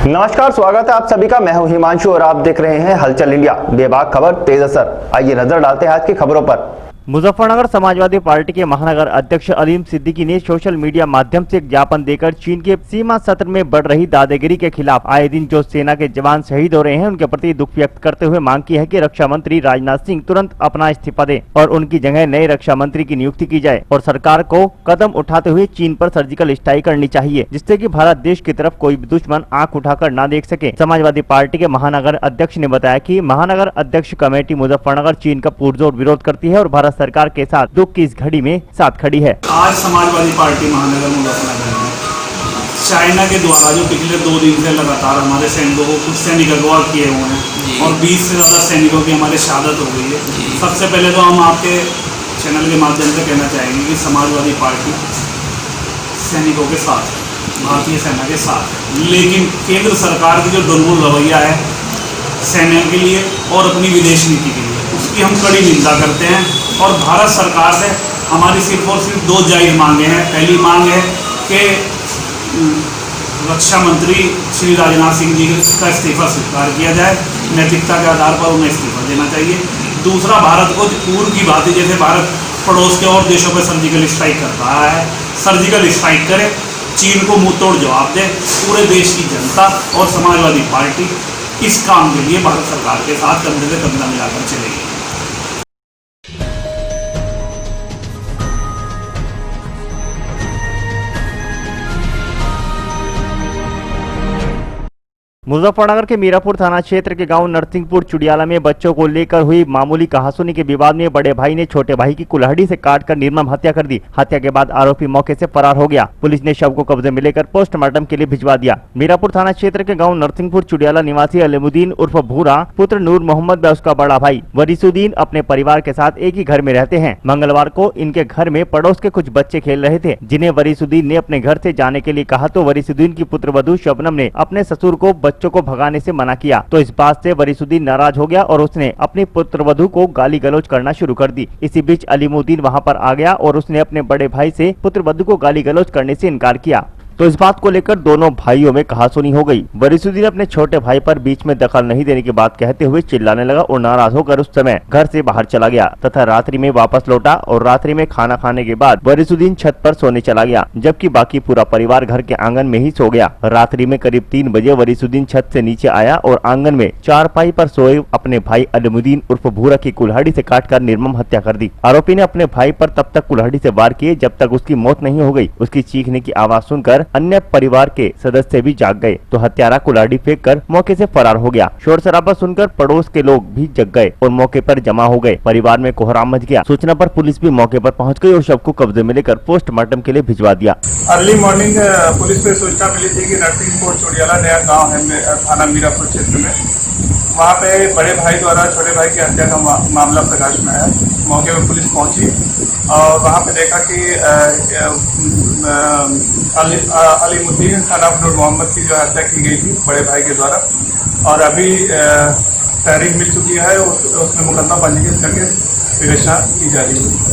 नमस्कार, स्वागत है आप सभी का। मैं हूं हिमांशु और आप देख रहे हैं हलचल इंडिया। बेबाक खबर तेज असर। आइए नजर डालते हैं आज की खबरों पर। मुजफ्फरनगर समाजवादी पार्टी के महानगर अध्यक्ष अलीम सिद्दीकी ने सोशल मीडिया माध्यम से एक ज्ञापन देकर चीन के सीमा सत्र में बढ़ रही दादागिरी के खिलाफ आए दिन जो सेना के जवान शहीद हो रहे हैं उनके प्रति दुख व्यक्त करते हुए मांग की है कि रक्षा मंत्री राजनाथ सिंह तुरंत अपना इस्तीफा दें और उनकी जगह नए रक्षा मंत्री की नियुक्ति की जाए और सरकार को कदम उठाते हुए चीन पर सर्जिकल स्ट्राइक करनी चाहिए, जिससे कि भारत देश की तरफ कोई भी दुश्मन आंख उठाकर न देख सके। समाजवादी पार्टी के महानगर अध्यक्ष ने बताया कि महानगर अध्यक्ष कमेटी मुजफ्फरनगर चीन का पुरजोर विरोध करती है और भारत सरकार के साथ दुख की इस घड़ी में साथ खड़ी है। आज समाजवादी पार्टी महानगर मुजफ्फरनगर में चाइना के द्वारा जो पिछले 2 दिन से लगातार हमारे सैनिकों को कुछ सैनिक अगवा किए हुए हैं और 20 से ज़्यादा सैनिकों की हमारी शहादत हो गई है। सबसे पहले तो हम आपके चैनल के माध्यम से कहना चाहेंगे कि समाजवादी पार्टी सैनिकों के साथ है, भारतीय सेना के साथ है, लेकिन केंद्र सरकार की जो दुर्बल रवैया है सैन्य के लिए और अपनी विदेश नीति के लिए, उसकी हम कड़ी निंदा करते हैं। और भारत सरकार से हमारी सिर्फ और सिर्फ 2 जायज़ मांगे हैं। पहली मांग है कि रक्षा मंत्री श्री राजनाथ सिंह जी का इस्तीफा स्वीकार किया जाए, नैतिकता के आधार पर उन्हें इस्तीफा देना चाहिए। दूसरा, भारत को पूर्व की बात है, जैसे भारत पड़ोस के और देशों पर सर्जिकल स्ट्राइक कर रहा है, सर्जिकल स्ट्राइक करे, चीन को मुंह तोड़ जवाब दे। पूरे देश की जनता और समाजवादी पार्टी इस काम के लिए भारत सरकार के साथ कंधे से कंधा मिलाकर चलेगी। मुजफ्फरनगर के मीरापुर थाना क्षेत्र के गांव नरसिंहपुर चुडियाला में बच्चों को लेकर हुई मामूली कहासुनी के विवाद में बड़े भाई ने छोटे भाई की कुल्हाड़ी से काटकर निर्मम हत्या कर दी। हत्या के बाद आरोपी मौके से फरार हो गया। पुलिस ने शव को कब्जे में लेकर पोस्टमार्टम के लिए भिजवा दिया। मीरापुर थाना क्षेत्र के गाँव नरसिंहपुर चुडियाला निवासी अलीमुद्दीन उर्फ भूरा पुत्र नूर मोहम्मद व उसका बड़ा भाई वरीसुद्दीन अपने परिवार के साथ एक ही घर में रहते हैं। मंगलवार को इनके घर में पड़ोस के कुछ बच्चे खेल रहे थे, जिन्हें वरीसुद्दीन ने अपने घर से जाने के लिए कहा तो वरीसुद्दीन की पुत्रवधू शबनम ने अपने ससुर को बच्चों को भगाने से मना किया। तो इस बात से वरीसुद्दीन नाराज हो गया और उसने अपनी पुत्रवधू को गाली गलौज करना शुरू कर दी। इसी बीच अलीमुद्दीन वहां पर आ गया और उसने अपने बड़े भाई से पुत्रवधू को गाली गलौज करने से इनकार किया। तो इस बात को लेकर दोनों भाइयों में कहासुनी हो गई। वरीसुद्दीन अपने छोटे भाई पर बीच में दखल नहीं देने की बात कहते हुए चिल्लाने लगा और नाराज होकर उस समय घर से बाहर चला गया तथा रात्रि में वापस लौटा और रात्रि में खाना खाने के बाद वरीसुद्दीन छत पर सोने चला गया, जबकि बाकी पूरा परिवार घर के आंगन में ही सो गया। रात्रि में करीब 3 बजे वरीसुद्दीन छत से नीचे आया और आंगन में चारपाई पर सोए अपने भाई अलीमुद्दीन उर्फ भूरा की कुल्हाड़ी से काटकर निर्मम हत्या कर दी। आरोपी ने अपने भाई पर तब तक कुल्हाड़ी से वार किए जब तक उसकी मौत नहीं हो गई। उसकी चीखने की आवाज सुनकर अन्य परिवार के सदस्य भी जाग गए तो हत्यारा कुल्हाड़ी फेंक कर मौके से फरार हो गया। शोर शराबा सुनकर पड़ोस के लोग भी जग गए और मौके पर जमा हो गए। परिवार में कोहराम मच गया। सूचना पर पुलिस भी मौके पर पहुंच गई और शव को कब्जे में लेकर पोस्टमार्टम के लिए भिजवा दिया। अर्ली मॉर्निंग पुलिस को सूचना मिली थी कि नरसिंहपुर चुडियाला नया गांव है थाना मीरापुर क्षेत्र में, वहाँ पे बड़े भाई द्वारा छोटे भाई की हत्या का मामला प्रकाश में आया। मौके पर पुलिस पहुंची और वहाँ पे देखा कि अलीमुद्दीन सन ऑफ नूर मोहम्मद की जो हत्या की गई थी बड़े भाई के द्वारा, और अभी तहरीर मिल चुकी है, उसमें मुकदमा पंजीकृत करके विवेचना की जा रही है।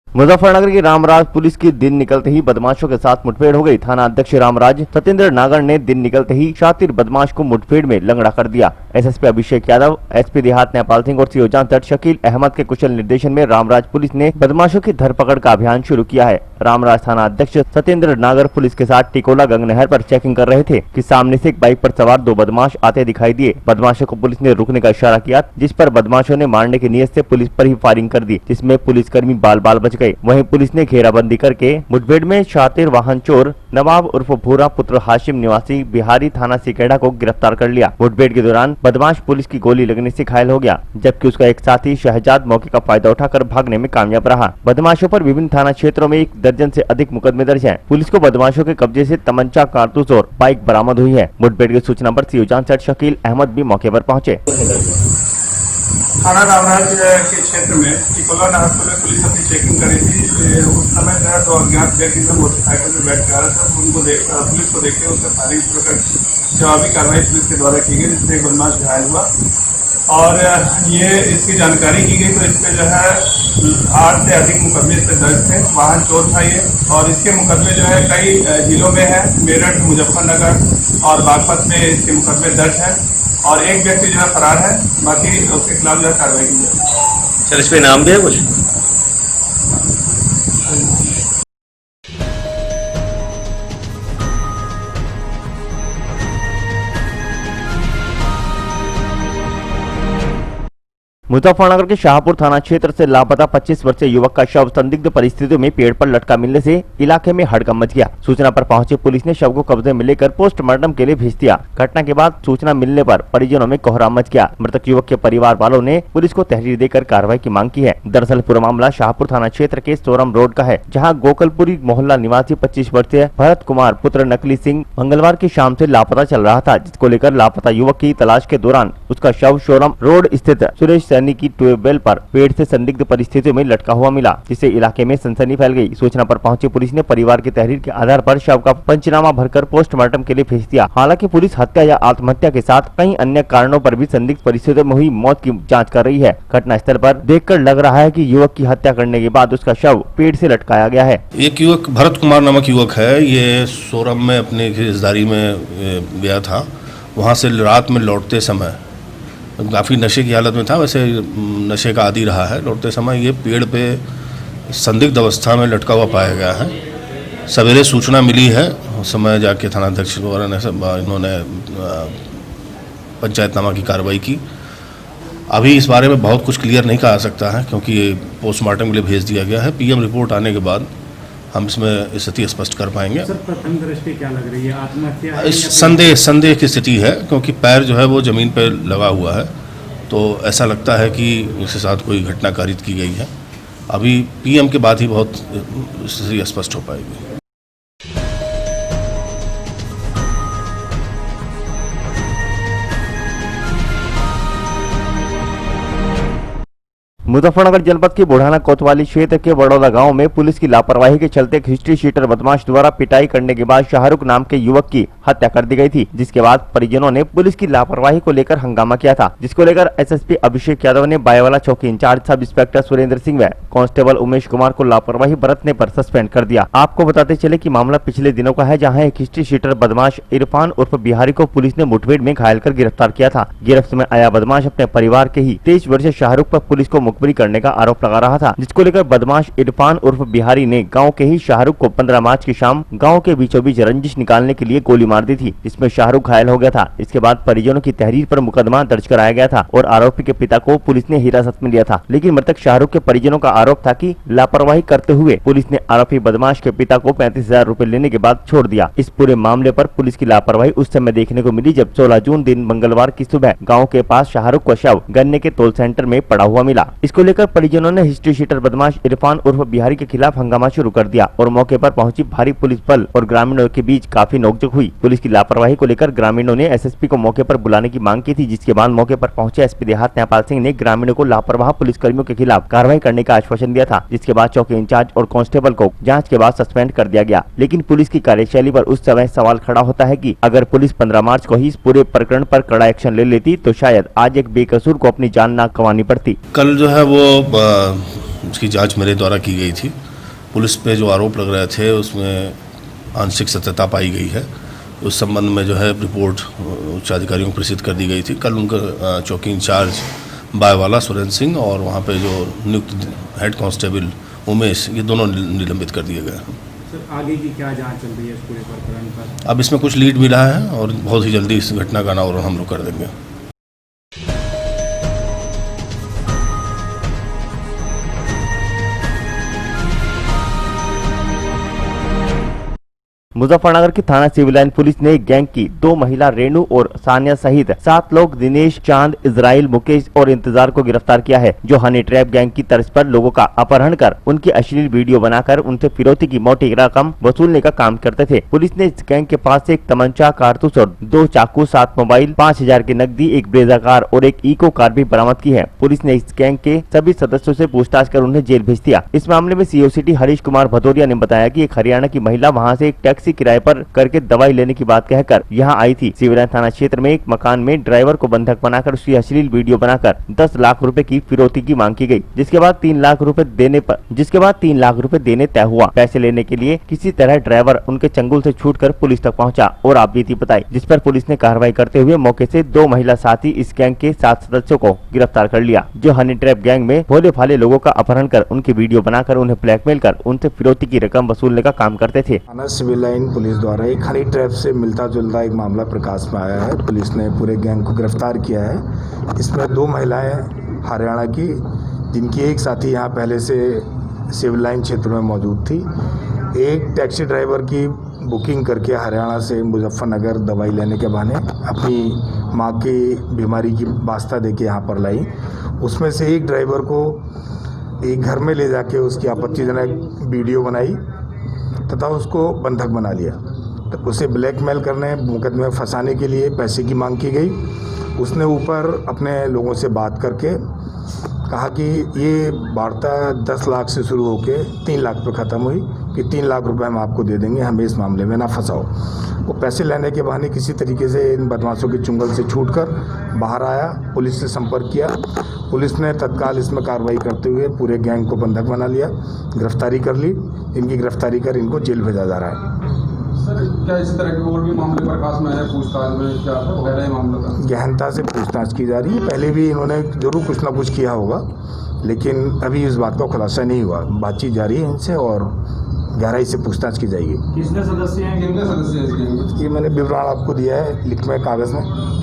मुजफ्फरनगर की रामराज पुलिस की दिन निकलते ही बदमाशों के साथ मुठभेड़ हो गई। थाना अध्यक्ष रामराज सत्येंद्र नागर ने दिन निकलते ही शातिर बदमाश को मुठभेड़ में लंगड़ा कर दिया। एसएसपी अभिषेक यादव, एसपी देहात नेपाल सिंह और सीओ जांच शकील अहमद के कुशल निर्देशन में रामराज पुलिस ने बदमाशों की धरपकड़ का अभियान शुरू किया है। रामराज थाना अध्यक्ष सत्येंद्र नागर पुलिस के साथ टिकोला गंग नहर पर चेकिंग कर रहे थे कि सामने से एक बाइक पर सवार 2 बदमाश आते दिखाई दिए। बदमाशों को पुलिस ने रुकने का इशारा किया, जिस पर बदमाशों ने मारने की नीयत से पुलिस पर ही फायरिंग कर दी, जिसमें पुलिसकर्मी बाल बाल बच गए। वहीं पुलिस ने घेराबंदी करके मुठभेड़ में शातिर वाहन चोर नवाब उर्फ भूरा पुत्र हाशिम निवासी बिहारी थाना सिकेड़ा को गिरफ्तार कर लिया। मुठभेड़ के दौरान बदमाश पुलिस की गोली लगने से घायल हो गया, जबकि उसका एक साथी शहजाद मौके का फायदा उठाकर भागने में कामयाब रहा। बदमाशों पर विभिन्न थाना क्षेत्रों में 1 दर्जन से अधिक मुकदमे दर्ज हैं। पुलिस को बदमाशों के कब्जे से तमंचा, कारतूस और बाइक बरामद हुई है। मुठभेड़ की सूचना पर सीओ जांच शकील अहमद भी मौके पर पहुंचे। थाना रामराज के क्षेत्र में टिकोला नहर पर पुलिस अपनी चेकिंग कर रही थी। उस समय जो है 2 अज्ञात व्यक्ति मोटरसाइकिल पर बैठ के आ रहे थे। उनको पुलिस को देखते उससे फायरिंग कर जवाबी कार्रवाई पुलिस के द्वारा की गई, जिससे एक बदमाश घायल हुआ और ये इसकी जानकारी की गई तो इस पे जो है 8 से अधिक मुकदमे इस पे दर्ज थे। वाहन चोर था ये, और इसके मुकदमे जो है कई जिलों में है, मेरठ, मुजफ्फरनगर और बागपत में इसके मुकदमे दर्ज हैं, और एक व्यक्ति जो है फरार है, बाकी उसके खिलाफ जो है कार्रवाई की जाएगी। सर इस पे नाम भी है कुछ? मुजफ्फरनगर के शाहपुर थाना क्षेत्र से लापता 25 वर्षीय युवक का शव संदिग्ध परिस्थितियों में पेड़ पर लटका मिलने से इलाके में हड़कंप मच गया। सूचना पर पहुंची पुलिस ने शव को कब्जे में लेकर पोस्टमार्टम के लिए भेज दिया। घटना के बाद सूचना मिलने पर परिजनों में कोहराम मच गया। मृतक युवक के परिवार वालों ने पुलिस को तहरीर देकर कार्रवाई की मांग की है। दरअसल पूरा मामला शाहपुर थाना क्षेत्र के सोरम रोड का है, जहाँ गोकलपुरी मोहल्ला निवासी 25 वर्षीय भरत कुमार पुत्र नकली सिंह मंगलवार की शाम से लापता चल रहा था, जिसको लेकर लापता युवक की तलाश के दौरान उसका शव सोरम रोड स्थित सुरेश सैनी की ट्यूबवेल पर पेड़ से संदिग्ध परिस्थितियों में लटका हुआ मिला, जिससे इलाके में सनसनी फैल गई। सूचना पर पहुंची पुलिस ने परिवार की तहरीर के आधार पर शव का पंचनामा भरकर पोस्टमार्टम के लिए भेज दिया। हालांकि पुलिस हत्या या आत्महत्या के साथ कई अन्य कारणों पर भी संदिग्ध परिस्थितियों में हुई मौत की जाँच कर रही है। घटनास्थल पर देखकर लग रहा है कि युवक की हत्या करने के बाद उसका शव पेड़ से लटकाया गया है। एक युवक भरत कुमार नामक युवक है, ये सोरम में अपनी रिश्तेदारी में गया था। वहाँ से रात में लौटते समय काफ़ी नशे की हालत में था, वैसे नशे का आदी रहा है। लौटते समय ये पेड़ पे संदिग्ध अवस्था में लटका हुआ पाया गया है। सवेरे सूचना मिली है, उस समय जाके थानाध्यक्ष द्वारा इन्होंने पंचायतनामा की कार्रवाई की। अभी इस बारे में बहुत कुछ क्लियर नहीं कहा सकता है, क्योंकि ये पोस्टमार्टम के लिए भेज दिया गया है। पीएम रिपोर्ट आने के बाद हम इसमें स्थिति स्पष्ट कर पाएंगे। सर प्रथम दृष्टि क्या लग रही है, आत्महत्या है? इस संदेह की स्थिति है, क्योंकि पैर जो है वो ज़मीन पर लगा हुआ है, तो ऐसा लगता है कि इसके साथ कोई घटना कारित की गई है। अभी पीएम के बाद ही बहुत स्थिति स्पष्ट हो पाएगी। मुजफ्फरनगर जनपद के बुढ़ाना कोतवाली क्षेत्र के बड़ौदा गांव में पुलिस की लापरवाही के चलते एक हिस्ट्री शीटर बदमाश द्वारा पिटाई करने के बाद शाहरुख नाम के युवक की हत्या कर दी गई थी, जिसके बाद परिजनों ने पुलिस की लापरवाही को लेकर हंगामा किया था, जिसको लेकर एसएसपी अभिषेक यादव ने बायवाला चौकी in charge sub inspector Surendra Singh व कांस्टेबल उमेश कुमार को लापरवाही बरतने पर सस्पेंड कर दिया। आपको बताते चले कि मामला पिछले दिनों का है, जहाँ एक हिस्ट्री शीटर बदमाश इरफान उर्फ बिहारी को पुलिस ने मुठभेड़ में घायल कर गिरफ्तार किया था। गिरफ्त में आया बदमाश अपने परिवार के ही 23 वर्षीय शाहरुख पर पुलिस को मुखबिरी करने का आरोप लगा रहा था, जिसको लेकर बदमाश इरफान उर्फ बिहारी ने गांव के ही शाहरुख को 15 मार्च की शाम गांव के बीचों बीच रंजिश निकालने के लिए गोली मार दी थी, जिसमें शाहरुख घायल हो गया था। इसके बाद परिजनों की तहरीर पर मुकदमा दर्ज कराया गया था और आरोपी के पिता को पुलिस ने हिरासत में लिया था। लेकिन मृतक शाहरुख के परिजनों का आरोप था कि लापरवाही करते हुए पुलिस ने आरोपी बदमाश के पिता को 35,000 रूपए लेने के बाद छोड़ दिया। इस पूरे मामले पर पुलिस की लापरवाही उस समय देखने को मिली जब 16 जून दिन मंगलवार की सुबह गाँव के पास शाहरुख को शव गन्ने के तोल सेंटर में पड़ा हुआ मिला। इसको लेकर परिजनों ने हिस्ट्री शीटर बदमाश इरफान उर्फ बिहारी के खिलाफ हंगामा शुरू कर दिया और मौके पर पहुंची भारी पुलिस बल और ग्रामीणों के बीच काफी नोकझोंक हुई। पुलिस की लापरवाही को लेकर ग्रामीणों ने एसएसपी को मौके पर बुलाने की मांग की थी, जिसके बाद मौके पर पहुंचे एसपी देहात नेपाल सिंह ने ग्रामीणों को लापरवाह पुलिसकर्मियों के खिलाफ कार्रवाई करने का आश्वासन दिया था, जिसके बाद चौकी इंचार्ज और कांस्टेबल को जांच के बाद सस्पेंड कर दिया गया। लेकिन पुलिस की कार्यशैली पर उस समय सवाल खड़ा होता है कि अगर पुलिस 15 मार्च को ही इस पूरे प्रकरण पर कड़ा एक्शन ले लेती तो शायद आज एक बेकसूर को अपनी जान ना गंवानी पड़ती। कल जो है वो उसकी जांच मेरे द्वारा की गई थी। पुलिस पे जो आरोप लग रहे थे उसमें आंशिक सत्यता पाई गई है। उस संबंध में जो है रिपोर्ट उच्च अधिकारियों को प्रेषित कर दी गई थी। कल उनका चौकी इंचार्ज बायवाला सुरेंद्र सिंह और वहाँ पे जो नियुक्त हेड कांस्टेबल उमेश, ये दोनों निलंबित कर दिए गए हैं। सर आगे की क्या जांच चल रही है इस पूरे प्रकरण पर? अब इसमें कुछ लीड मिला है और बहुत ही जल्दी इस घटना का अनावरण हम लोग कर देंगे। मुजफ्फरनगर की थाना सिविल लाइन पुलिस ने गैंग की 2 महिला रेणु और सानिया सहित 7 लोग दिनेश, चांद, इजराइल, मुकेश और इंतजार को गिरफ्तार किया है, जो हनी ट्रैप गैंग की तर्ज पर लोगों का अपहरण कर उनकी अश्लील वीडियो बनाकर उनसे फिरौती की मोटी रकम वसूलने का काम करते थे। पुलिस ने इस गैंग के पास से एक तमंचा, कारतूस और 2 चाकू, 7 मोबाइल, 5,000 की नकदी, एक ब्रेजा कार और एक इको कार भी बरामद की है। पुलिस ने इस गैंग के सभी सदस्यों से पूछताछ कर उन्हें जेल भेज दिया। इस मामले में सीओ सिटी हरीश कुमार भदौरिया ने बताया कि एक हरियाणा की महिला वहां से एक टैक्सी टैक्सी किराए पर करके दवाई लेने की बात कहकर यहाँ आई थी। शिवराज थाना क्षेत्र में एक मकान में ड्राइवर को बंधक बनाकर उसकी अश्लील वीडियो बनाकर 10 लाख रुपए की फिरौती की मांग की गई, जिसके बाद 3 लाख रुपए देने तय हुआ। पैसे लेने के लिए किसी तरह ड्राइवर उनके चंगुल से छूटकर पुलिस तक पहुंचा और आपबीती बताई, जिस पर पुलिस ने कार्रवाई करते हुए मौके से 2 महिला साथी इस गैंग के 7 सदस्यों को गिरफ्तार कर लिया, जो हनी ट्रैप गैंग में भोले भाले लोगों का अपहरण कर उनकी वीडियो बनाकर उन्हें ब्लैकमेल कर उनसे फिरौती की रकम वसूलने का काम करते थे। थाना सिविल लाइन पुलिस द्वारा एक हनी ट्रैप से मिलता जुलता एक मामला प्रकाश में आया है। पुलिस ने पूरे गैंग को गिरफ्तार किया है। इसमें 2 महिलाएं हरियाणा की, जिनकी एक साथी यहाँ पहले से सिविल लाइन क्षेत्र में मौजूद थी। एक टैक्सी ड्राइवर की बुकिंग करके हरियाणा से मुजफ्फरनगर दवाई लेने के बहाने अपनी माँ की बीमारी की वास्ता देके यहाँ पर लाई। उसमें से एक ड्राइवर को एक घर में ले जाके उसकी आपत्तिजनक वीडियो बनाई तथा उसको बंधक बना लिया। तो उसे ब्लैकमेल करने, मुकदमे में फंसाने के लिए पैसे की मांग की गई। उसने ऊपर अपने लोगों से बात करके कहा कि ये वार्ता 10 लाख से शुरू होके 3 लाख पे ख़त्म हुई कि 3 लाख रुपए हम आपको दे देंगे, हमें इस मामले में ना फंसाओ। वो पैसे लेने के बहाने किसी तरीके से इन बदमाशों के चुंगल से छूटकर बाहर आया, पुलिस से संपर्क किया। पुलिस ने तत्काल इसमें कार्रवाई करते हुए पूरे गैंग को बंधक बना लिया, गिरफ्तारी कर ली। इनकी गिरफ्तारी कर इनको जेल भेजा जा रहा है। सर, क्या इसी तरह के और भी मामले प्रकाश में है? पूछताछ में क्या गहराई मामला था? गहनता से पूछताछ की जा रही है। पहले भी इन्होंने जरूर कुछ ना कुछ किया होगा, लेकिन अभी इस बात का खुलासा नहीं हुआ। बातचीत जारी है इनसे और गहराई से पूछताछ की जाएगी। कितने सदस्य हैं? कितने सदस्य हैं इस गैंग में? ये मैंने विवरण आपको दिया है लिख में कागज में।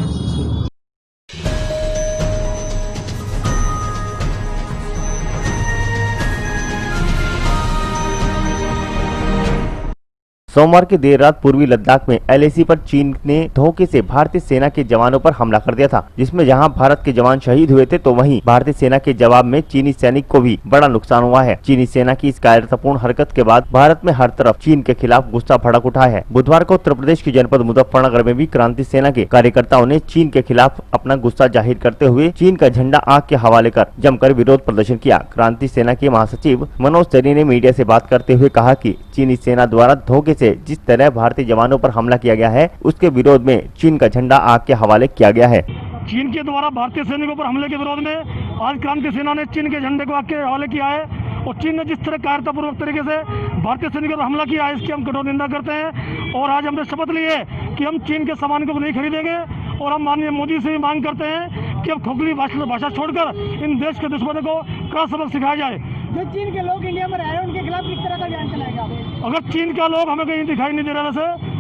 सोमवार की देर रात पूर्वी लद्दाख में LAC पर चीन ने धोखे से भारतीय सेना के जवानों पर हमला कर दिया था, जिसमें जहां भारत के जवान शहीद हुए थे तो वहीं भारतीय सेना के जवाब में चीनी सैनिक को भी बड़ा नुकसान हुआ है। चीनी सेना की इस कायरतापूर्ण हरकत के बाद भारत में हर तरफ चीन के खिलाफ गुस्सा भड़क उठा है। बुधवार को उत्तर प्रदेश के जनपद मुजफ्फरनगर में भी क्रांति सेना के कार्यकर्ताओं ने चीन के खिलाफ अपना गुस्सा जाहिर करते हुए चीन का झंडा आग के हवाले कर जमकर विरोध प्रदर्शन किया। क्रांति सेना के महासचिव मनोज सरी ने मीडिया से बात करते हुए कहा कि चीनी सेना द्वारा धोखे से जिस तरह भारतीय जवानों पर हमला किया गया है, उसके विरोध में चीन का झंडा आग के हवाले किया गया है। चीन के द्वारा भारतीय सैनिकों पर हमले के विरोध में आज क्रांति सेना ने चीन के झंडे को आग के हवाले किया है और चीन ने जिस तरह कायरतापूर्वक तरीके से भारतीय सैनिकों पर हमला किया है, इसकी हम कठोर निंदा करते हैं। और आज हमने शपथ ली है कि हम चीन के सामान को नहीं खरीदेंगे और हम माननीय मोदी से भी मांग करते हैं कि अब खोखली भाषा छोड़कर इन देश के दुश्मनों को कड़ा सबक सिखाया जाए। जो चीन के लोग इंडिया में रह रहे हैं उनके खिलाफ किस तरह का अभियान चलाएगा? अगर चीन का लोग हमें कहीं दिखाई नहीं दे रहा, वैसे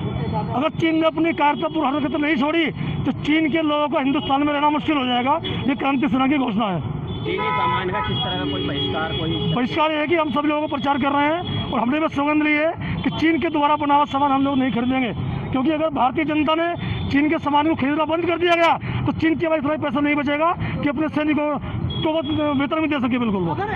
अगर चीन ने अपनी कायरतापूर्ण हरकत नहीं छोड़ी तो चीन के लोगों को हिंदुस्तान में रहना मुश्किल हो जाएगा। ये क्रांति सेना की घोषणा है। चीनी सामान का किस तरह का कोई बहिष्कार है कि हम सभी लोगों को प्रचार कर रहे हैं और हमने भी सौगंध ली है कि चीन के द्वारा बना हुआ सामान हम लोग नहीं खरीदेंगे, क्योंकि अगर भारतीय जनता ने चीन के सामान को खरीदना बंद कर दिया गया तो चीन के पास इतना पैसा नहीं बचेगा कि अपने सैनिकों को वेतन भी दे सके। बिल्कुल। अगर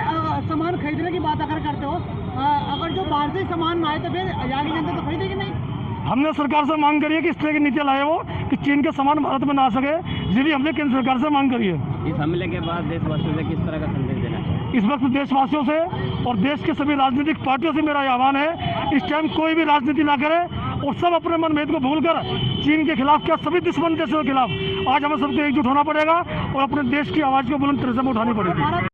सामान खरीदने की बात अगर करते हो, अगर जो बाहर से सामान आए तो फिर आजादी जनता तो खरीदेगी नहीं। हमने सरकार से मांग करी है कि इस तरह की नीतियां लाए वो कि चीन के सामान भारत में ना आ सके। ये भी हमने केंद्र सरकार से मांग करी है। इस हमले के बाद देशवासियों से किस तरह का संदेश देना चाहिए? इस वक्त देशवासियों से और देश के सभी राजनीतिक पार्टियों से मेरा आह्वान है, इस टाइम कोई भी राजनीति ना करे और सब अपने मनभेद को भूलकर चीन के खिलाफ क्या सभी दुश्मन देशों के खिलाफ आज हमें सबको एकजुट होना पड़ेगा और अपने देश की आवाज को बुलंद तरह से उठानी पड़ेगी।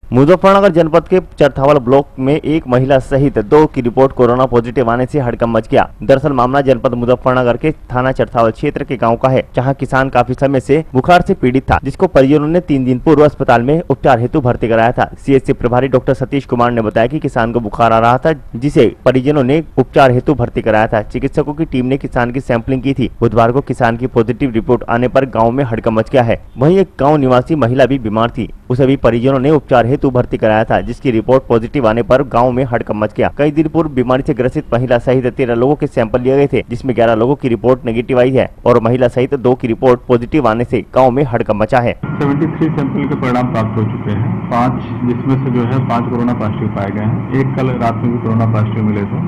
मुजफ्फरनगर जनपद के चरथावल ब्लॉक में एक महिला सहित 2 की रिपोर्ट कोरोना पॉजिटिव आने से हड़कंप मच गया। दरअसल मामला जनपद मुजफ्फरनगर के थाना चरथावल क्षेत्र के गांव का है, जहां किसान काफी समय से बुखार से पीड़ित था, जिसको परिजनों ने 3 दिन पूर्व अस्पताल में उपचार हेतु भर्ती कराया था। CHC प्रभारी डॉक्टर सतीश कुमार ने बताया कि किसान को बुखार आ रहा था, जिसे परिजनों ने उपचार हेतु भर्ती कराया था। चिकित्सकों की टीम ने किसान की सैंपलिंग की थी। बुधवार को किसान की पॉजिटिव रिपोर्ट आने पर गाँव में हड़कंप मच गया है। वहीं एक गाँव निवासी महिला भी बीमार थी, उसे भी परिजनों ने उपचार हेतु भर्ती कराया था, जिसकी रिपोर्ट पॉजिटिव आने पर गांव में हड़कंप मच गया। कई दिन पूर्व बीमारी से ग्रसित महिला सहित 13 लोगों के सैंपल लिए गए थे, जिसमें 11 लोगों की रिपोर्ट नेगेटिव आई है और महिला सहित 2 की रिपोर्ट पॉजिटिव आने से गांव में हड़कंप मचा है। 73 सैंपल के परिणाम प्राप्त हो चुके हैं। 5 जिसमें से जो है 5 कोरोना पॉजिटिव पाए गए हैं। एक कल रात में भी कोरोना पॉजिटिव मिले थे,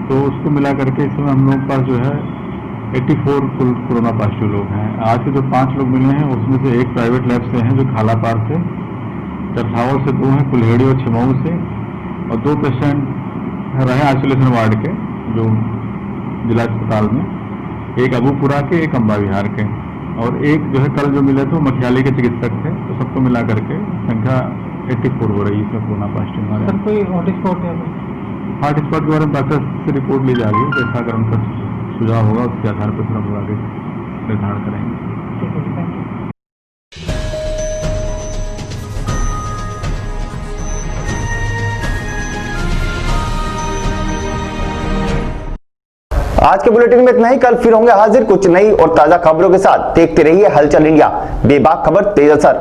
तो उसको मिला करके इसमें हम लोग का जो है 84 कुल कोरोना पॉजिटिव लोग हैं। आज के जो 5 लोग मिले हैं उसमें से एक प्राइवेट लैब से हैं जो खालापार से, चरसावल से 2 हैं, कुल्हेड़ी और छिमाऊ से, और 2 पेशेंट रहे आइसोलेशन वार्ड के जो जिला अस्पताल में, एक अबूपुरा के, एक अम्बा विहार के, और एक जो है कल जो मिले थे वो मखियाली के चिकित्सक थे। तो सबको मिला करके संख्या 84 हो रही है इसमें कोरोना पॉजिटिव हमारे। सर कोई हॉटस्पॉट है? हॉटस्पॉट के बारे में डॉक्टर से रिपोर्ट ली जा रही है, जैसा अगर उनका सुझाव होगा उसके आधार पर फिर हम लोग आगे निर्धारण करेंगे। आज के बुलेटिन में इतना ही। कल फिर होंगे हाजिर कुछ नई और ताजा खबरों के साथ। देखते रहिए हलचल इंडिया, बेबाक खबर तेज असर।